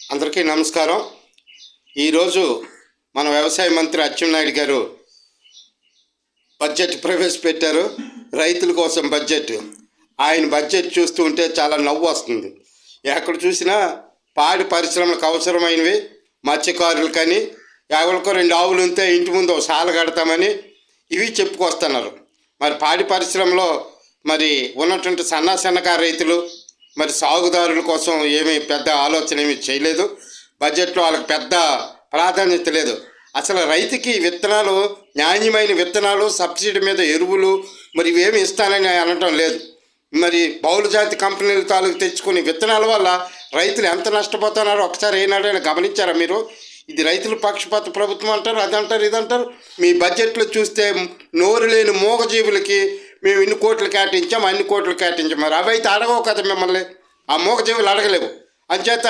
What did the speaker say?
అందరికీ నమస్కారం. ఈరోజు మన వ్యవసాయ మంత్రి అచ్చెన్నాయుడు గారు బడ్జెట్ ప్రవేశపెట్టారు. రైతుల కోసం బడ్జెట్. ఆయన బడ్జెట్ చూస్తూ ఉంటే చాలా నవ్వు వస్తుంది. ఎక్కడ చూసినా పాడి పరిశ్రమలకు అవసరమైనవి, మత్స్యకారులు కానీ ఎవరికో 2 ఆవులు ఉంటే ఇంటి ముందు ఒక సాల కడతామని ఇవి చెప్పుకొస్తున్నారు. మరి పాడి పరిశ్రమలో మరి ఉన్నటువంటి సన్నకారు రైతులు మరి సాగుదారుల కోసం ఏమీ పెద్ద ఆలోచన ఏమీ చేయలేదు. బడ్జెట్లో వాళ్ళకి పెద్ద ప్రాధాన్యత లేదు. అసలు రైతుకి విత్తనాలు, నాణ్యమైన విత్తనాలు, సబ్సిడీ మీద ఎరువులు మరి ఇవేమి ఇస్తానని అనటం లేదు. మరి బహుళ జాతి కంపెనీల తాలూకు తెచ్చుకుని విత్తనాల వల్ల రైతులు ఎంత నష్టపోతున్నారో ఒకసారి ఏనాడైనా గమనించారా మీరు? ఇది రైతుల పక్షపాత ప్రభుత్వం అంటారు, అదంటారు, ఇదంటారు. మీ బడ్జెట్లో చూస్తే నోరు లేని మూగజీవులకి మేము ఇన్ని కోట్లు కేటాయించాం, అన్ని కోట్లు కేటాయించాం. మరి అవి అయితే అడగవు కదా మిమ్మల్ని. ఆ మూగజీవులు అడగలేవు. అంచేత